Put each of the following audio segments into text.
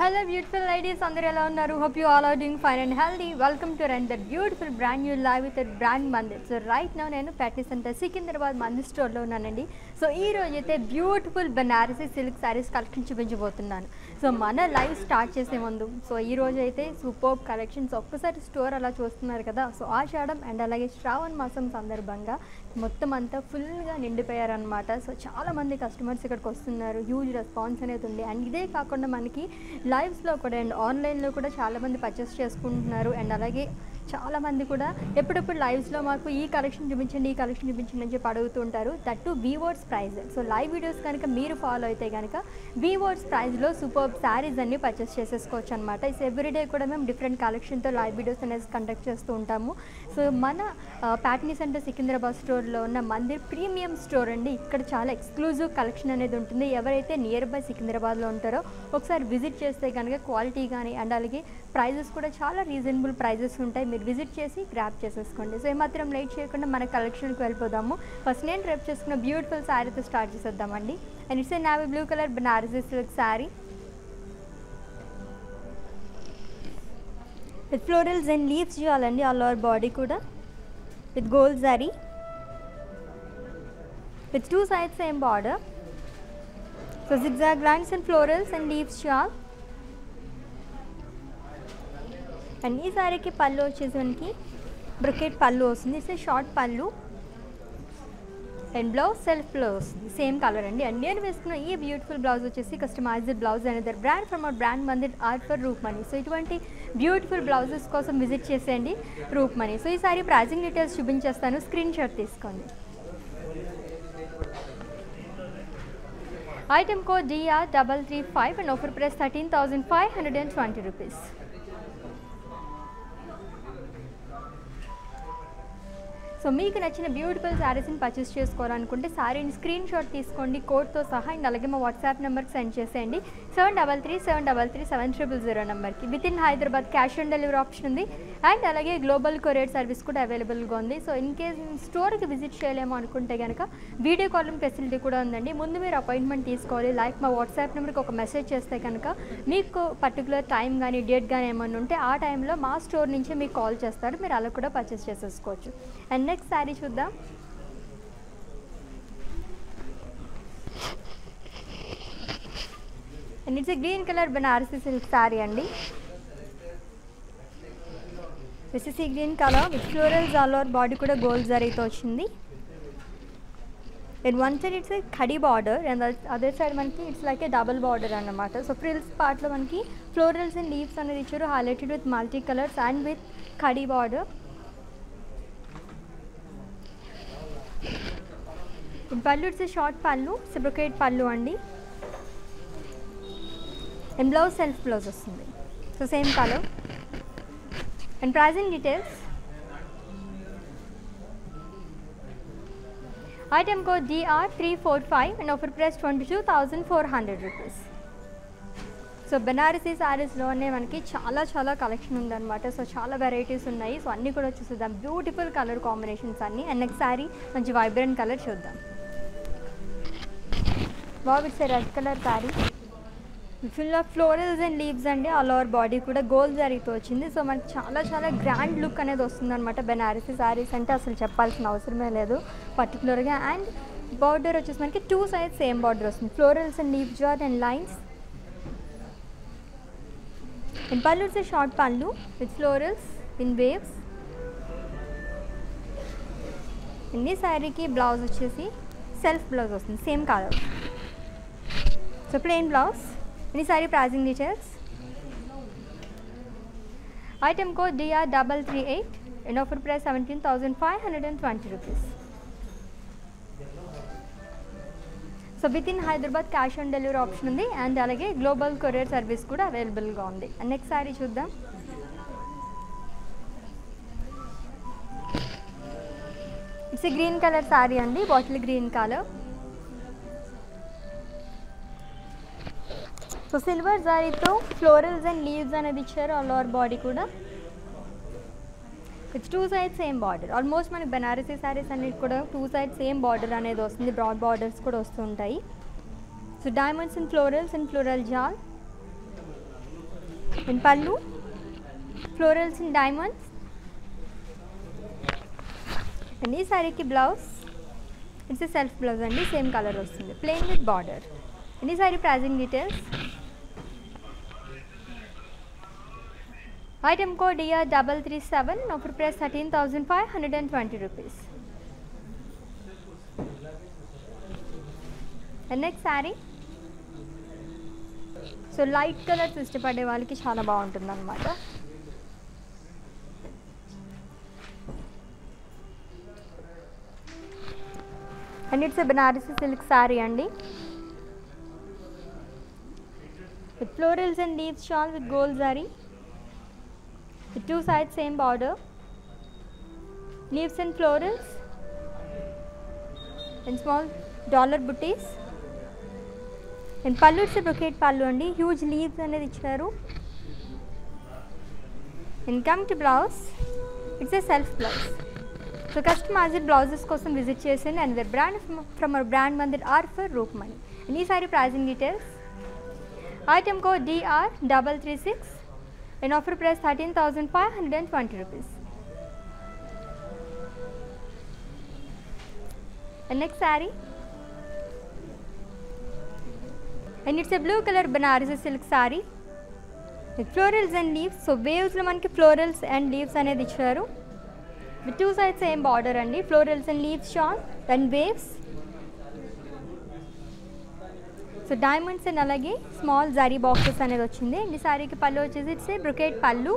Hello beautiful ladies, అందరూ ఎలా ఉన్నారు? Hope you all are doing fine and healthy. Welcome to another beautiful brand new live with a brand Mandir. So right now నేను Patni Center Secunderabad Mandir స్టోర్లో ఉన్నానండి. So ఈ రోజు అయితే beautiful Banarasi silk saris collection చూపించబోతున్నాను. సో మన లైవ్ స్టార్ట్ చేసే ముందు సో ఈ రోజు అయితే సూపర్ కలెక్షన్స్ ఒక్కసారి స్టోర్ అలా చూస్తున్నారు కదా. సో ఆషాఢం అండ్ అలాగే శ్రావణ మాసం సందర్భంగా మొత్తం అంతా ఫుల్గా నిండిపోయారనమాట. సో చాలామంది కస్టమర్స్ ఇక్కడికి వస్తున్నారు, హ్యూజ్ రెస్పాన్స్ అనేది ఉంది. అండ్ ఇదే కాకుండా మనకి లైవ్స్లో కూడా అండ్ ఆన్లైన్లో కూడా చాలామంది పర్చేస్ చేసుకుంటున్నారు. అండ్ అలాగే చాలామంది కూడా ఎప్పుడెప్పుడు లైవ్స్లో మాకు ఈ కలెక్షన్ చూపించండి అని చెప్పి అడుగుతుంటారు. That weavers price. So live videos కనుక మీరు ఫాలో అయితే కనుక వీవర్స్ ప్రైజ్లో సూపర్ శారీస్ అన్నీ పర్చేస్ చేసేసుకోవచ్చు అనమాట. సో ఎవ్రీడే కూడా మేము డిఫరెంట్ కలెక్షన్తో లైవ్ వీడియోస్ అనేది కండక్ట్ చేస్తూ ఉంటాము. సో మన ప్యాట్నీ సెంటర్ సికింద్రాబాద్ స్టోర్లో ఉన్న మందిర్ ప్రీమియం స్టోర్ అండి. ఇక్కడ చాలా ఎక్స్క్లూజివ్ కలెక్షన్ అనేది ఉంటుంది. ఎవరైతే నియర్ బై సికింద్రాబాద్లో ఉంటారో ఒకసారి విజిట్ చేస్తే కనుక క్వాలిటీ కానీ అండ్ అలాగే ప్రైజెస్ కూడా చాలా రీజనబుల్ ప్రైజెస్ ఉంటాయి. మీరు విజిట్ చేసి గ్రాప్ చేసేసుకోండి. సో ఏమాత్రం లేట్ చేయకుండా మన కలెక్షన్కి వెళ్ళిపోదాము. ఫస్ట్ నేను డ్రెప్ చేసుకున్న బ్యూటిఫుల్ శారీతో స్టార్ట్ చేసేద్దామండి. And it's a navy blue colour Banarasi silk sari with florals and leaves చేయాలండి. ఆల్ ఓవర్ బాడీ కూడా with gold zari with two sides same border. So zigzag lines and florals and leaves shawl. And ఈ సారీకి పళ్ళు వచ్చేసి మనకి brocade pallu వస్తుంది. It's short pallu and blouse self blouse వస్తుంది, same colour అండి. And నేను వేసుకున్న ఈ బ్యూటిఫుల్ బ్లౌజ్ వచ్చేసి కస్టమైజ్డ్ బ్లౌజ్ అనేది brand from our brand Mandir art for Roopmani. So ఇటువంటి బ్యూటిఫుల్ బ్లౌజెస్ కోసం విజిట్ చేసేయండి రూప్మణి. సో ఈ సారీ ప్రైజింగ్ డీటెయిల్స్ చూపించేస్తాను, స్క్రీన్ షాట్ తీసుకోండి. Item code DR335 and offer price 13,520 rupees. So మీకు నచ్చిన బ్యూటిఫుల్ శారీస్ని పర్చేస్ చేసుకోవాలనుకుంటే శారీని స్క్రీన్ షాట్ తీసుకోండి కోడ్తో సహా. అండ్ అలాగే మా వాట్సాప్ నెంబర్కి సెండ్ చేసేయండి 7337337000 నెంబర్కి. With in Hyderabad cash on delivery option ఉంది. అండ్ అలాగే గ్లోబల్ కొరియర్ సర్వీస్ కూడా అవైలబుల్గా ఉంది. సో ఇన్ కేస్ స్టోర్కి విజిట్ చేయలేమో అనుకుంటే కనుక వీడియో కాలింగ్ ఫెసిలిటీ కూడా ఉందండి. ముందు మీరు అపాయింట్మెంట్ తీసుకోవాలి. లైక్ మా వాట్సాప్ నెంబర్కి ఒక మెసేజ్ చేస్తే కనుక మీకు పర్టికులర్ టైం కానీ డేట్ కానీ ఏమైనా ఉంటే ఆ టైంలో మా స్టోర్ నుంచి మీకు కాల్ చేస్తారు, మీరు అలా కూడా పర్చేస్ చేసేసుకోవచ్చు. అండ్ నెక్స్ట్ శారీ చూద్దాం. And it's green colour Banarasi silk sari అండి. This is green colour with florals all over body కూడా గోల్డ్ జరీతో వచ్చింది. And one side it's khadi border and other side మనకి it's like a double border అన్నమాట. So frills పార్ట్లో మనకి florals and leaves అనేది ఇచ్చారు, highlighted with multi colours and with khadi border. Pallu it's short pallu, brocade pallu అండి. అండ్ బ్లౌజ్ సెల్ఫ్ బ్లౌజ్ వస్తుంది. So same colour. And pricing details. Item code DR345 and offer price 22,400 rupees. So Banarasi శారీస్లోనే మనకి చాలా collection ఉందన్నమాట. So చాలా varieties ఉన్నాయి. So అన్నీ కూడా చూద్దాం. బ్యూటిఫుల్ కలర్ కాంబినేషన్స్ అన్నీ. అండ్ నెక్స్ట్ శారీ మంచి వైబ్రెంట్ కలర్ చూద్దాం. బాబు it's red colour sari full of florals and leaves అండి. ఆల్ ఓవర్ బాడీ కూడా గోల్డ్ జరీతో వచ్చింది. సో మనకి చాలా గ్రాండ్ లుక్ అనేది వస్తుంది అనమాట. బనారసీ శారీస్ అంటే అసలు చెప్పాల్సిన అవసరమే లేదు పర్టికులర్గా. అండ్ బార్డర్ వచ్చేసి మనకి టూ సైడ్స్ సేమ్ బార్డర్ వస్తుంది. ఫ్లోరల్స్ అండ్ లీవ్ జార్ and lines. And pallu it's short pallu with florals in waves. And ఈ శారీకి బ్లౌజ్ వచ్చేసి సెల్ఫ్ బ్లౌజ్ వస్తుంది, same colour. So plain blouse. ఈ sari pricing details. Item code DR338 and offer price 17,520 rupees. So with in Hyderabad cash on delivery option ఉంది. And అలాగే global courier service కూడా అవైలబుల్గా ఉంది. అండ్ నెక్స్ట్ సారీ చూద్దాం. ఇట్స్ గ్రీన్ కలర్ సారీ అండి, bottle green colour. So silver జారీతో florals and leaves అనేది ఇచ్చారు. ఆల్ ఓవర్ బాడీ కూడా it's two side same border. Almost మనకి బనారసీ శారీస్ అన్నిటి కూడా టూ సైడ్ సేమ్ బార్డర్ అనేది వస్తుంది. బ్రాడ్ బార్డర్స్ కూడా వస్తుంటాయి. So diamonds and florals and floral jaal and pallu florals in diamonds. And ఈ సారీకి బ్లౌజ్ ఇట్స్ సెల్ఫ్ బ్లౌజ్ అండి, సేమ్ కలర్ వస్తుంది, ప్లెయిన్ విత్ బార్డర్. అండ్ ఈ sari pricing details. Item code DR337, offer price 13,520 rupees. And next saree. So light colors ఇష్టపడే వాళ్ళకి చాలా బాగుంటుంది అన్నమాట. And it's a Banarasi silk saree అండి. With florals and leaves shawl with gold zari. With two sides same border, leaves and florals and small dollar booties. And pallu it's a brocade pallu andi, huge leaves anedi icharu. And come to blouse, it's a self blouse. So customized blouses kosam visit chesandi and the brand from our brand mandir are for Rukmani. And ee saree pricing details. Item code DR336 and offer price 13,520 rupees. And next saree, and it's a blue color Banarasi silk saree with florals and leaves. So waves lo manaki florals and leaves anedi icharu with two sides same border andi, florals and leaves shawl and waves. So diamonds and అలాగే small zari boxes అనేది వచ్చింది. ఈ సారీకి పళ్ళు వచ్చేసి it's a brocade pallu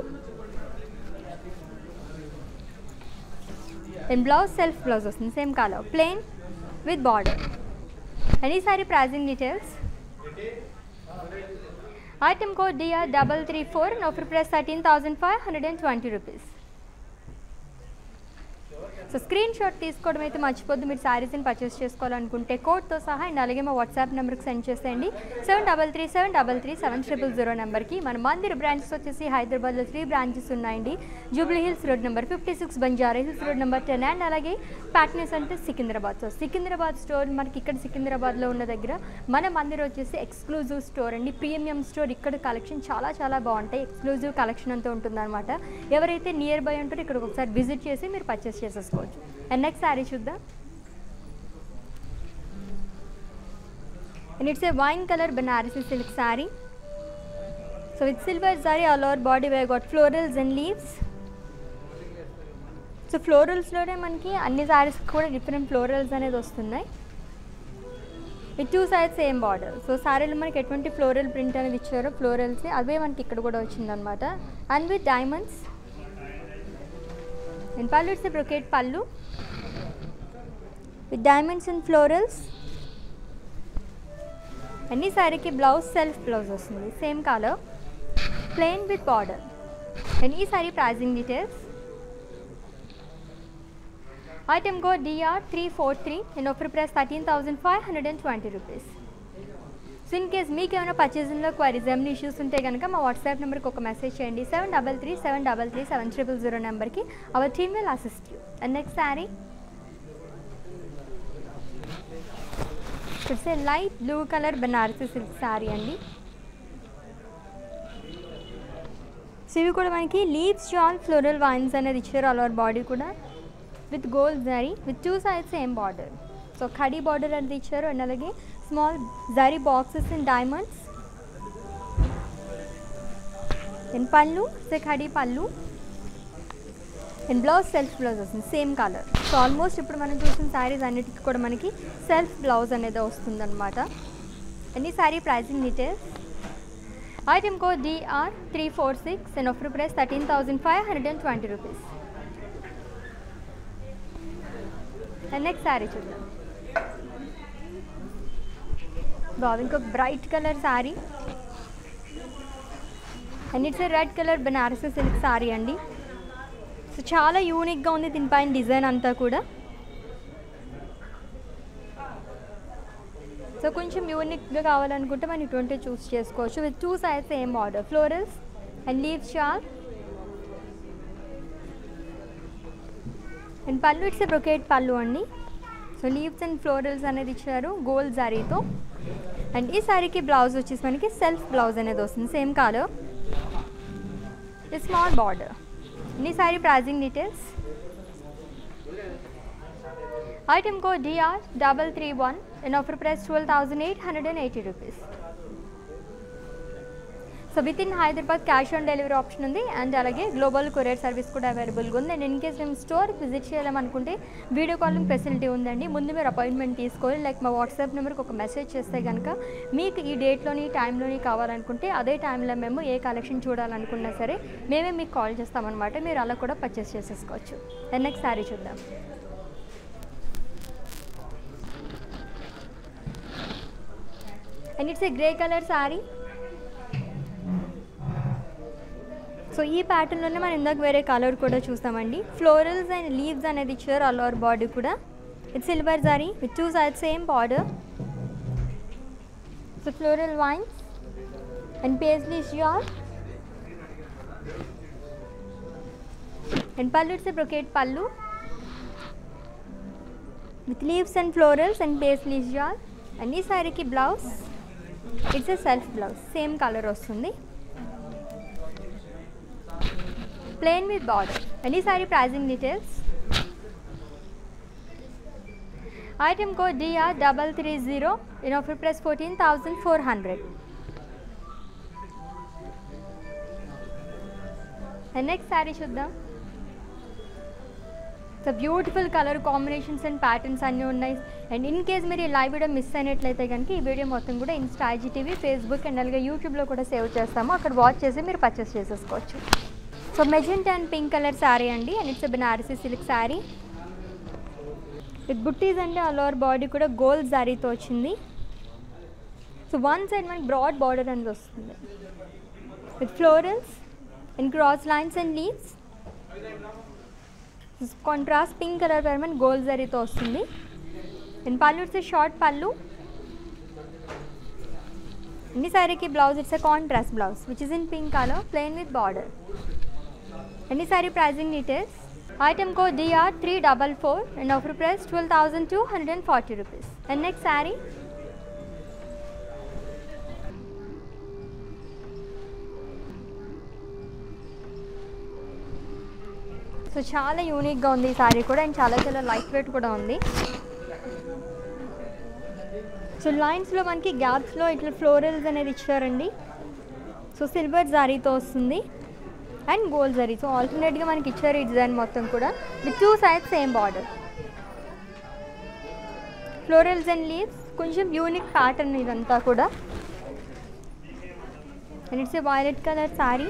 and blouse self blouse వస్తుంది, same colour, plain with border. And ఈ sari pricing details. Item code DR334 and offer price 13,520 rupees. So screenshot తీసుకోవడం అయితే మర్చిపోద్దు. మీరు శారీస్ని పర్చేస్ చేసుకోవాలనుకుంటే కోడ్తో సహా అండ్ అలాగే మా వాట్సాప్ నెంబర్కి సెండ్ చేసేయండి 7337337000 నెంబర్కి. మన మందిర్ బ్రాంచెస్ వచ్చేసి హైదరాబాద్లో 3 బ్రాంచెస్ ఉన్నాయండి. Jubilee hills road number 56, Banjara hills road number 10 and అలాగే ప్యాట్నీస్ అంటే సికింద్రాబాద్. సో సికింద్రాబాద్ స్టోర్ మనకి ఇక్కడ సికింద్రాబాద్లో ఉన్న దగ్గర మన మందిర్ వచ్చేసి ఎక్స్క్లూజివ్ స్టోర్ అండి, ప్రీమియం స్టోర్. ఇక్కడ కలెక్షన్ చాలా చాలా బాగుంటాయి, ఎక్స్క్లూజివ్ కలెక్షన్ అంతా ఉంటుందన్నమాట. ఎవరైతే నియర్ బై ఉంటారో ఇక్కడికి ఒకసారి విజిట్ చేసి మీరు పర్చేస్ చేసేసుకోవచ్చు. అండ్ నెక్స్ట్ శారీ చూద్దాం. And it's a wine colour Banarasi silk sari. So with silver zari all over body we got florals and leaves. So ఫ్లోరల్స్లోనే మనకి అన్ని శారీస్ కూడా డిఫరెంట్ ఫ్లోరల్స్ అనేది వస్తున్నాయి with two sides same border. So శారీలో మనకి ఎటువంటి ఫ్లోరల్ ప్రింట్ అనేది ఇచ్చారో ఫ్లోరల్స్ అవే మనకి ఇక్కడ కూడా వచ్చిందనమాట. And with diamonds and pallu it's a brocade pallu with diamonds and florals. And ee saree ki blouse self blouse vastundi, same color, plain with border. And ee saree pricing details. Item code DR343 and offer price 13,520 rupees. So in case మీకు ఏమైనా పర్చేసింగ్లో queries ఏమైనా issues ఉంటే కనుక మా WhatsApp నెంబర్కి ఒక message చేయండి 7337337000 నెంబర్కి. Our team will assist you. And next sari it's a light blue colour Banarasi silk sari అండి. సో ఇవి కూడా మనకి లీవ్స్ షాల్ ఫ్లోరల్ వైన్స్ అనేది ఇచ్చారు ఆల్ ఓవర్ బాడీ కూడా with gold zari with two sides same border. So khadi border అనేది ఇచ్చారు అండ్ అలాగే small zari boxes in diamonds. And పళ్ళు ఖడీ పళ్ళు అండ్ బ్లౌజ్ సెల్ఫ్ బ్లౌజ్ వస్తుంది, సేమ్ కలర్. సో ఆల్మోస్ట్ ఇప్పుడు మనం చూసిన శారీస్ అన్నిటికీ కూడా మనకి సెల్ఫ్ బ్లౌజ్ అనేది వస్తుంది అనమాట. అండ్ ఈ sari pricing details. Item code DR346 and offer price 13,520 rupees. And next sari చూద్దాం. బాగా ఇంకొక bright colour sari and it's a red colour Banarasi silk sari అండి. సో చాలా యూనిక్గా ఉంది దీనిపైన డిజైన్ అంతా కూడా. సో కొంచెం యూనిక్గా కావాలనుకుంటే మనం ఇటువంటి చూస్ చేసుకోవచ్చు with two sides same border, florals and leaves shawl. And pallu it's a brocade pallu అండి. సో లీవ్స్ అండ్ ఫ్లోరల్స్ అనేది ఇచ్చారు గోల్డ్ జారీతో. అండ్ ఈ శారీకి బ్లౌజ్ వచ్చేసి మనకి సెల్ఫ్ బ్లౌజ్ అనేది వస్తుంది, same colour a small border. Any saree pricing details. Item code DR331 in offer price 12,880 rupees. So with in Hyderabad cash on delivery option ఉంది and అలాగే గ్లోబల్ కొరియర్ సర్వీస్ కూడా అవైలబుల్గా ఉంది. అండ్ ఇన్ కేస్ మేము store visit చేయాలనుకుంటే video calling facility ఉందండి. ముందు మీరు అపాయింట్మెంట్ తీసుకోవాలి. లైక్ మా వాట్సాప్ నెంబర్కి ఒక మెసేజ్ చేస్తే కనుక మీకు ఈ డేట్లోని టైంలోని కావాలనుకుంటే అదే టైంలో మేము ఏ కలెక్షన్ చూడాలనుకున్నా సరే మేమే మీకు కాల్ చేస్తామన్నమాట. మీరు అలా కూడా పర్చేస్ చేసేసుకోవచ్చు. అండ్ నెక్స్ట్ శారీ చూద్దాం. And it's A grey colour sari. So ఈ ప్యాటర్న్లోనే మనం ఇందాక వేరే కలర్ కూడా చూస్తామండి. ఫ్లోరల్స్ అండ్ లీవ్స్ అనేది ఇచ్చారు. ఆల్ ఓవర్ బాడీ కూడా it's silver zari with 2 sides same border. So floral vines and paisley shawl and pallu it's brocade pallu with leaves and florals and paisley shawl. And ఈ శారీకి blouse it's a self blouse same colour వస్తుంది. Plain with border. Any saree pricing details. Item code DR330 in offer price 14,400. And next saree చూద్దాం. So beautiful colour combinations and patterns అన్నీ ఉన్నాయి. And in case మీరు ఈ live video miss అయినట్లయితే కనుక ఈ video మొత్తం కూడా ఇన్స్టా, IGTV, ఫేస్బుక్ అండ్ అలాగే యూట్యూబ్లో కూడా సేవ్ చేస్తాము. అక్కడ వాచ్ చేసి మీరు పర్చేస్ చేసేసుకోవచ్చు. So magenta and pink colour sari అండి. And it's Banarasi silk sari with buttis అండి. ఆల్ ఓవర్ బాడీ కూడా గోల్డ్ శారీతో వచ్చింది. సో వన్ సైడ్ మనకి బ్రాడ్ బార్డర్ అనేది వస్తుంది with florals and cross lines and leaves. Contrast pink colour పైన మనకి గోల్డ్ శారీతో వస్తుంది. అండ్ పళ్ళు ఇట్స్ షార్ట్ పళ్ళు. ఈ శారీకి blouse it's contrast blouse which is in pink colour plain with border. Any saree pricing details. Item code DR344 and offer price 12,240 rupees. And next saree. So చాలా యూనిక్గా ఉంది ఈ శారీ కూడా. And చాలా చాలా లైట్ వెయిట్ కూడా ఉంది. సో లైన్స్లో మనకి గ్యాప్స్లో ఇట్లా ఫ్లోరల్స్ అనేది ఇచ్చారండి. సో సిల్వర్ జారీతో వస్తుంది అండ్ గోల్డ్ జరీ. సో ఆల్టర్నేట్గా మనకి ఇచ్చారు ఈ డిజైన్ మొత్తం కూడా with 2 sides same border. Florals and leaves కొంచెం యూనిక్ ప్యాటర్న్ ఇదంతా కూడా. And it's a violet colour sari.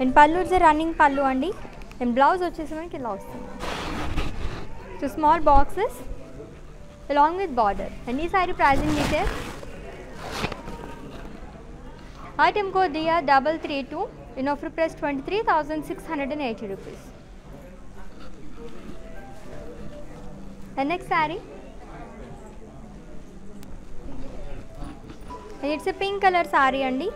And pallu it's running pallu అండి. అండ్ బ్లౌజ్ వచ్చేసి మనకి ఇలా వస్తుంది. So small boxes along with border. And ఈ sari pricing details. Item code DR332 in offer price 23,680 rupees. And next saree. And it's a pink color saree అండి.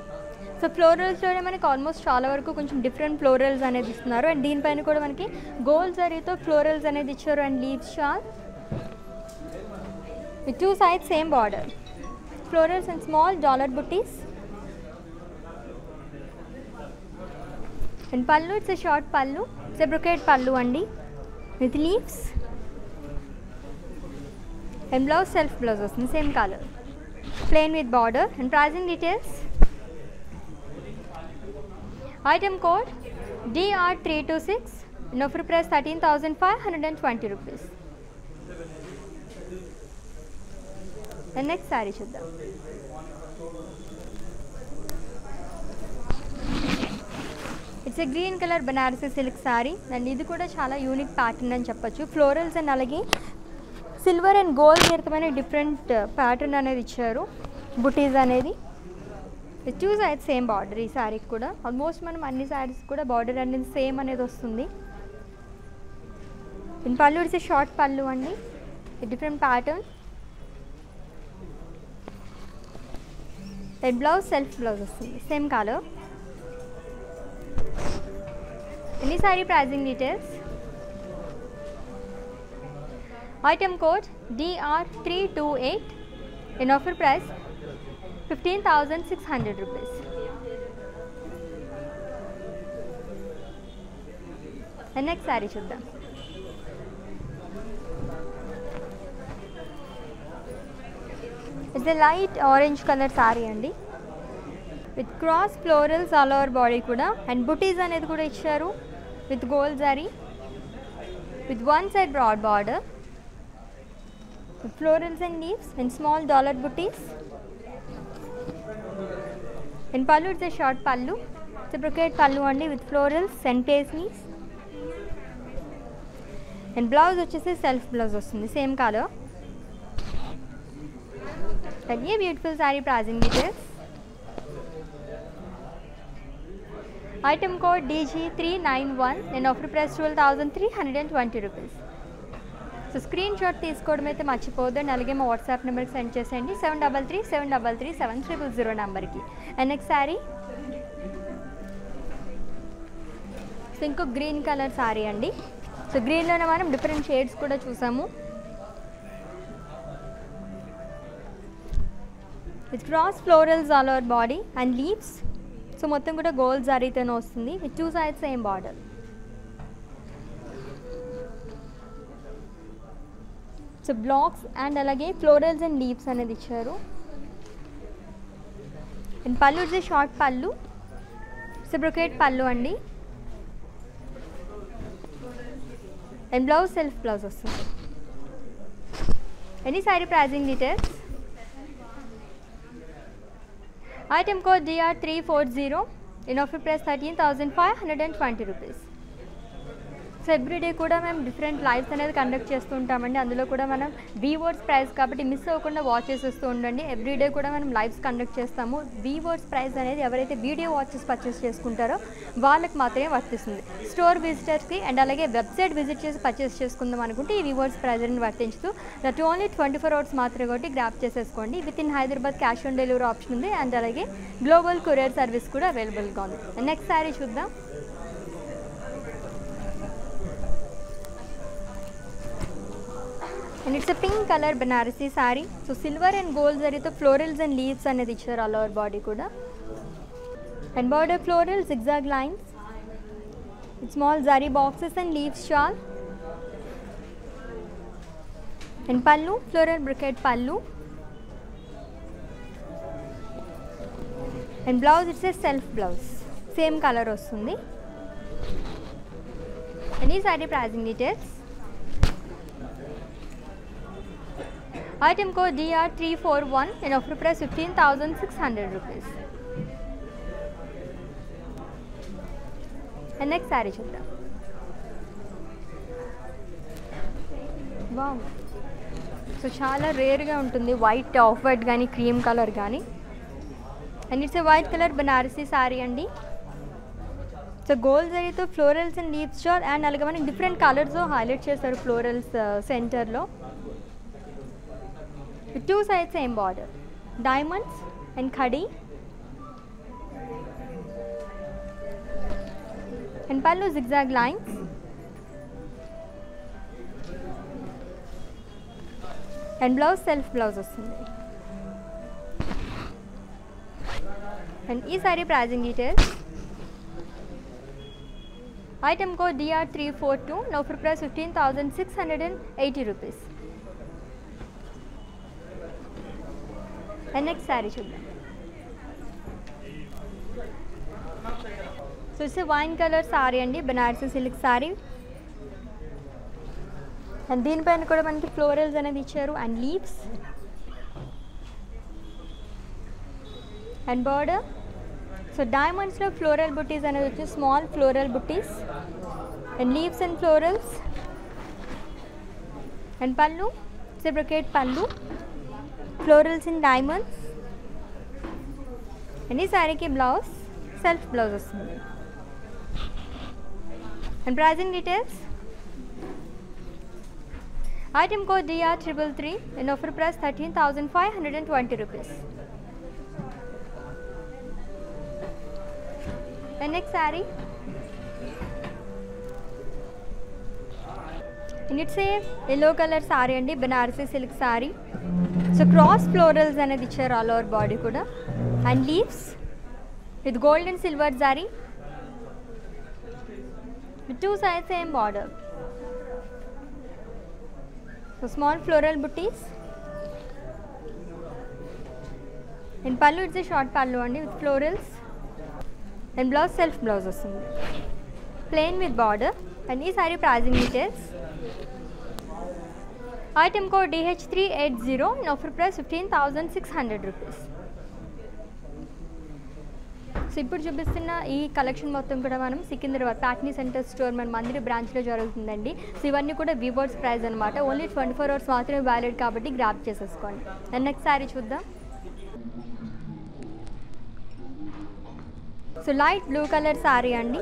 So ఫ్లోరల్స్లోనే మనకి almost చాలా వరకు కొంచెం డిఫరెంట్ ఫ్లోరల్స్ అనేది ఇస్తున్నారు. అండ్ దీనిపైన కూడా మనకి గోల్డ్ జరీతో ఫ్లోరల్స్ అనేది ఇచ్చారు. And leaves shawl with 2 sides same border. Florals and small dollar buttis. And pallu it's a short pallu. It's a brocade pallu అండి with leaves. And blouse self blouse వస్తుంది same colour plain with border. And pricing details. Item code DR326 in offer price 13,520 rupees. And next saree చూద్దాం. It's a green colour Banarasi silk sari. And ఇది కూడా చాలా unique pattern అని చెప్పొచ్చు. Florals and అలాగే silver and gold తీర్థమైన different pattern అనేది ఇచ్చారు. బుటీస్ అనేది 2 sides సేమ్ బార్డర్. ఈ శారీకి కూడా ఆల్మోస్ట్ మనం అన్ని శారీస్ కూడా బార్డర్ అనేది సేమ్ అనేది వస్తుంది. ఇన్ పళ్ళు ఇట్స్ షార్ట్ పళ్ళు అండి. Different pattern. And blouse self blouse వస్తుంది same colour. Any saree pricing details. Item code DR328 in offer price 15,600 rupees. And next saree చూద్దాం. It's a light orange color saree అండి. With cross florals all over body కూడా and booties అనేది కూడా ఇచ్చారు with gold zari with one side broad border with florals and leaves and small dollar booties. In pallu it's a short pallu. It's a brocade pallu only with florals and paisley's. And blouse వచ్చేసి self blouse వస్తుంది same colour. And ये beautiful saree pricing details. Item code DG391 and offer price 12,320 rupees. So screenshot తీసుకోవడం అయితే మర్చిపోద్దండి. అలాగే మా WhatsApp నెంబర్కి send చేసేయండి 7337337000 నెంబర్కి. అండ్ నెక్స్ట్ శారీ సో ఇంకో గ్రీన్ కలర్ శారీ అండి. సో గ్రీన్లోనే మనం డిఫరెంట్ షేడ్స్ కూడా చూసాము. With cross florals all over body and leaves. So మొత్తం కూడా గోల్డ్ జరీతోనే వస్తుంది with two sides same border. So blocks and అలాగే ఫ్లోరల్స్ అండ్ లీవ్స్ అనేది ఇచ్చారు. And pallu it's short pallu. So brocade pallu అండి. అండ్ బ్లౌజ్ సెల్ఫ్ బ్లౌజ్ వస్తుంది. Any saree pricing details. Item code DR340 in offer price 13,520 rupees. So everyday కూడా మేము different lives అనేది conduct చేస్తూ ఉంటామండి. అందులో కూడా మనం వీవర్స్ ప్రైస్ కాబట్టి మిస్ అవ్వకుండా వాచ్ చేసేస్తూ ఉండండి. ఎవ్రీడే కూడా మనం లైవ్స్ కండక్ట్ చేస్తాము. వీవర్స్ ప్రైస్ అనేది ఎవరైతే వీడియో వాచెస్ పర్చేస్ చేసుకుంటారో వాళ్ళకి మాత్రమే వర్తిస్తుంది. స్టోర్ విజిటర్స్కి అండ్ అలాగే వెబ్సైట్ విజిట్ చేసి పర్చేస్ చేసుకుందాం అనుకుంటే ఈ వీవర్స్ ప్రైస్ అని వర్తించుతూ దట్ ఓన్లీ 24 hours మాత్రమే కాబట్టి గ్రాప్ చేసేసుకోండి. With in Hyderabad cash on delivery option ఉంది అండ్ అలాగే గ్లోబల్ కొరియర్ సర్వీస్ కూడా అవైలబుల్గా ఉంది. నెక్స్ట్ శారీ చూద్దాం. And it's a pink color Banarasi saree. So silver and gold zarito florals and leaves అనేది ఇచ్చారు all over body కూడా. And border floral zigzag lines. With small zari boxes and leaves shawl. And pallu floral brocade pallu. And blouse it's a self blouse. Same color వస్తుంది. And ఈ saree pricing details. Item code DR341 and offer price 15,600 rupees. And next saree చూద్దాం. Wow, so చాలా రేర్గా ఉంటుంది white, off white కానీ cream colour కానీ. And it's a white colour Banarasi saree అండి. So gold జరీతో florals and leaves shawl and అలాగే మనకి డిఫరెంట్ కలర్స్ హైలైట్ చేస్తారు ఫ్లోరల్స్ సెంటర్లో. With two sides same border, diamonds and khadi. And pallu zigzag lines. And blouse self blouse వస్తుంది. And ఈ saree pricing details. Item code DR342 and offer price 15,680 rupees. And next saree చూద్దాం. So it's wine colour sari అండి, Banarasi silk sorry. And దీనిపైన కూడా మనకి florals అనేది ఇచ్చారు and leaves and border. So డైమండ్స్లో ఫ్లోరల్ బుటీస్ అనేది వచ్చి small floral buttis and leaves and florals. And pallu it's brocade pallu, florals in diamonds. And ఈ శారీకి బ్లౌజ్ సెల్ఫ్ బ్లౌజ్ వస్తుంది. And pricing details. Item code DR333 and offer price 13,520 rupees. And next sari and it's a yellow colour sari అండి, Banarasi silk sari. So cross florals అనేది ఇచ్చారు all over body కూడా. And leaves with gold and silver sorry with 2 sides same border. So small floral booties. And pallu it's a short pallu andi with florals. And blouse self blouse వస్తుంది, plain with border. And ఈ sorry pricing details. Item code DH380 and offer price 15,600 rupees. So ఇప్పుడు చూపిస్తున్న ఈ collection మొత్తం కూడా మనం Secunderabad Patny centre store మన మందిర బ్రాంచ్లో జరుగుతుందండి. సో ఇవన్నీ కూడా వివర్స్ ప్రైస్ అనమాట. ఓన్లీ 24 hours మాత్రమే వ్యాలిడ్ కాబట్టి గ్రాప్ చేసేసుకోండి. అండ్ నెక్స్ట్ శారీ చూద్దాం. So light blue colour sari అండి.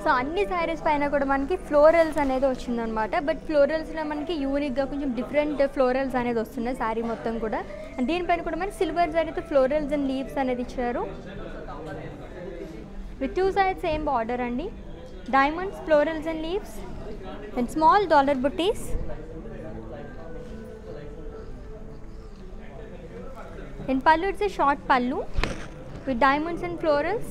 సో అన్ని శారీస్ పైన కూడా మనకి ఫ్లోరల్స్ అనేది వచ్చిందనమాట. బట్ ఫ్లోరల్స్లో మనకి యూనిక్గా కొంచెం డిఫరెంట్ ఫ్లోరల్స్ అనేది వస్తున్నాయి శారీ మొత్తం కూడా. అండ్ దీనిపైన కూడా మనకి సిల్వర్ జరీతో ఫ్లోరల్స్ అండ్ లీవ్స్ అనేది ఇచ్చారు with 2 sides same border andi. Diamonds, florals and leaves and small dollar booties. In pallu it's a short pallu with diamonds and florals.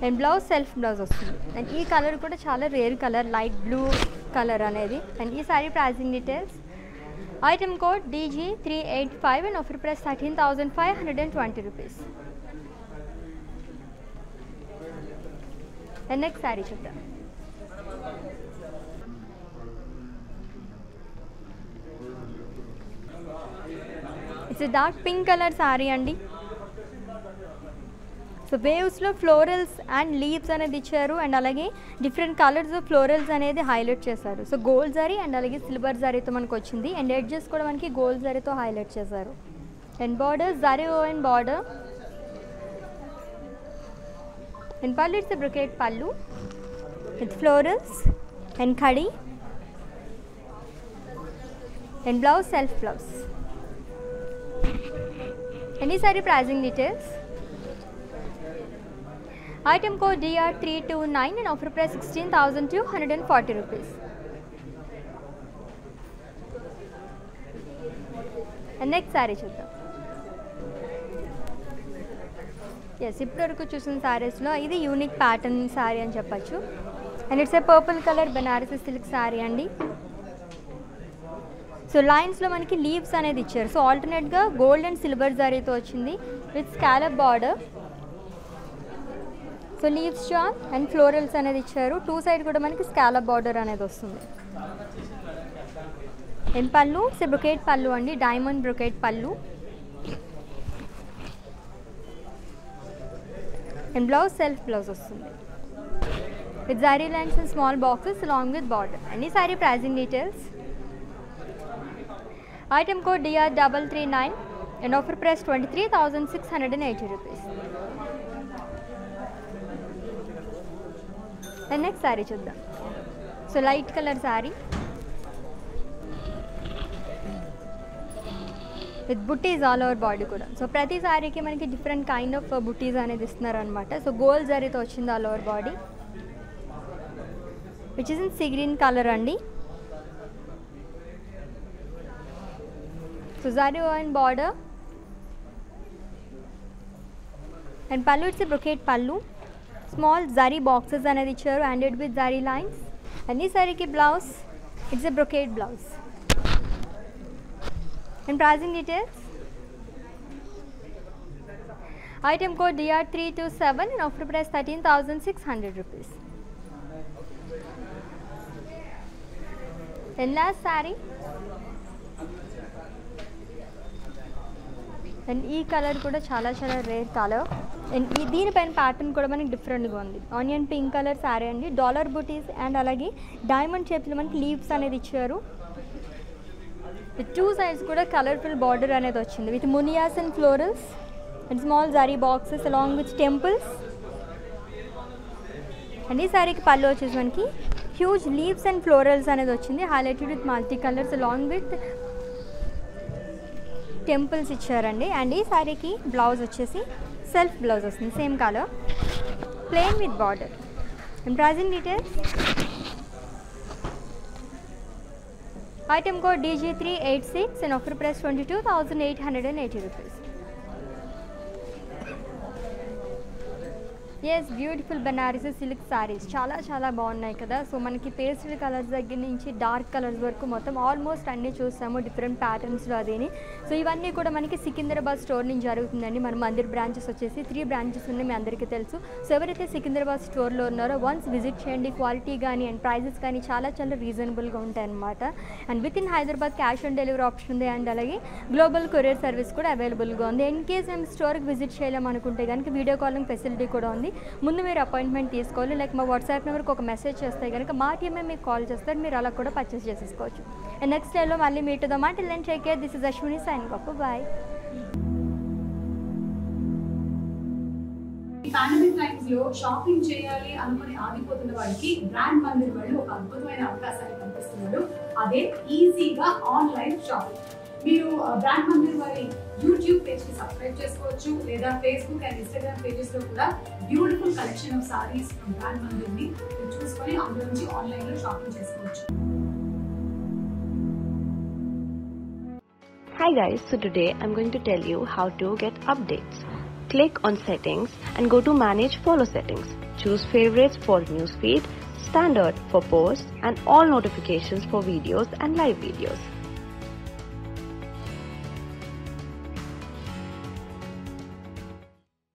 And blouse self blouse వస్తుంది. And ఈ colour కూడా చాలా rare colour, light blue colour అనేది. And ఈ sari pricing details. Item code DG385 and offer price 13,520 rupees. And next sari చూద్దాం. It's dark pink colour sari అండి. So వేవ్స్లో florals and leaves అనేది ఇచ్చారు. అండ్ అలాగే డిఫరెంట్ కలర్స్ ఫ్లోరల్స్ అనేది హైలైట్ చేశారు. సో గోల్డ్ జరీ అండ్ అలాగే సిల్వర్ జరీతో మనకు వచ్చింది. అండ్ ఎడ్జెస్ కూడా మనకి గోల్డ్ జరీతో హైలైట్ చేశారు. And border zari woven border. And pallu it's a brocade pallu with florals and khadi. And blouse self blouse. And these are the pricing details. Item code DR329 and offer price 16,240 rupees. And next saree చూద్దాం. Yes, ఇప్పటివరకు చూసిన శారీస్లో ఇది unique pattern sari అని చెప్పచ్చు. And it's A purple colour Banarasi silk sari అండి. So లైన్స్లో మనకి లీవ్స్ అనేది ఇచ్చారు. సో ఆల్టర్నేట్గా గోల్డ్ అండ్ సిల్వర్ జరీతో వచ్చింది with scallop border. So leaves చార్ అండ్ ఫ్లోరల్స్ అనేది ఇచ్చారు. 2 sides కూడా మనకి స్కాలప్ బార్డర్ అనేది వస్తుంది. And pallu it's brocade pallu అండి, డైమండ్ బ్రొకేట్ పళ్ళు. And blouse self blouse వస్తుంది with zari lines and small boxes along with border. And ఈ sorry pricing details. Item code DR339 and offer price 23,680 rupees. And next sari చూద్దాం. So light colour sari with buttis all over body కూడా. So ప్రతి శారీకి మనకి different kind of బుట్టీస్ అనేది ఇస్తున్నారు అనమాట. So gold జరీతో వచ్చింది all over body which is in sea green colour అండి. So zari woven border and pallu it's brocade pallu. Small zari boxes అనేది ఇచ్చారు handed with zari lines. And ఈ సారీకి blouse it's a brocade blouse. And pricing details. Item code DR327 and offer price 13,600 rupees. And last saree. And ఈ colour కూడా చాలా చాలా rare colour. And దీనిపైన pattern కూడా మనకి డిఫరెంట్గా ఉంది. ఆనియన్ పింక్ కలర్ శారీ అండి. డాలర్ బూటీస్ అండ్ అలాగే డైమండ్ షేప్లో మనకి లీవ్స్ అనేది ఇచ్చారు. విత్ 2 sides కూడా కలర్ఫుల్ బార్డర్ అనేది వచ్చింది with మునియాస్ and florals and small zari boxes along with temples. And ఈ సారీకి పళ్ళు వచ్చేసి మనకి హ్యూజ్ లీవ్స్ అండ్ ఫ్లోరల్స్ అనేది వచ్చింది highlighted with multi colours along with temples ఇచ్చారండి. అండ్ ఈ సారీకి బ్లౌజ్ వచ్చేసి సెల్ఫ్ బ్లౌజ్ వస్తుంది same colour plain with border. And pricing details. Item code DG386 and offer price 22,880 rupees. Yes beautiful Banarasi silk sarees చాలా బాగున్నాయి కదా. సో మనకి pastel colours దగ్గర నుంచి డార్క్ కలర్స్ వరకు మొత్తం ఆల్మోస్ట్ అన్నీ చూస్తాము డిఫరెంట్ ప్యాటర్న్స్లో అదేని. సో ఇవన్నీ కూడా మనకి సికింద్రాబాద్ స్టోర్ నుంచి జరుగుతుందండి. మన మందిర్ బ్రాంచెస్ వచ్చేసి 3 బ్రాంచెస్ ఉన్నాయి, మీ అందరికీ తెలుసు. సో ఎవరైతే సికింద్రాబాద్ స్టోర్లో ఉన్నారో వన్స్ విజిట్ చేయండి. క్వాలిటీ కానీ అండ్ ప్రైజెస్ కానీ చాలా రీజనబుల్గా ఉంటాయి అనమాట. And with in Hyderabad cash on delivery option ఉంది అండ్ అలాగే గ్లోబల్ కొరియర్ సర్వీస్ కూడా అవైలబుల్గా ఉంది. ఇన్ కేస్ మేము స్టోర్కి విజిట్ చేయాలనుకుంటే కనుక వీడియో కాలింగ్ ఫెసిలిటీ కూడా ఉంది. ముందు మీరు అపాయింట్మెంట్ తీసుకోవాలి, లైక్ మా వాట్సాప్ నెంబర్కి ఒక మెసేజ్ చేస్తే కనుక మా టీమే మీకు కాల్ చేస్తారు, మీరు అలా కూడా పర్చేస్ చేసేసుకోవచ్చు. అండ్ నెక్స్ట్ డేలో మళ్ళీ మీట్ అవుదాం. Till then take care. This is Ashwini signing off. Bye. Pandemic times లో షాపింగ్ చేయాలి అనుకుని ఆగిపోతున్న వారికి బ్రాండ్ మందిర్ వాళ్ళు ఒక అద్భుతమైన అవకాశాన్ని కల్పిస్తున్నారు. అదే ఈజీగా ఆన్లైన్ షాపింగ్. మీరు బ్రాండ్ మందిర్ వారి యూట్యూబ్ పేజ్ కి సబ్స్క్రైబ్ చేసుకోవచ్చు, లేదా ఫేస్బుక్ అండ్ ఇన్స్టాగ్రామ్ పేజెస్ లో కూడా beautiful collection of saris from brand Mandir ని చూసుకొని అందులో నుంచి ఆన్లైన్ లో షాపింగ్ చేసుకోవచ్చు. Hi guys, so today I'm going to tell you how to get updates. Click on settings and go to manage follow settings. Choose favorites for newsfeed, standard for posts and all notifications for videos and live videos.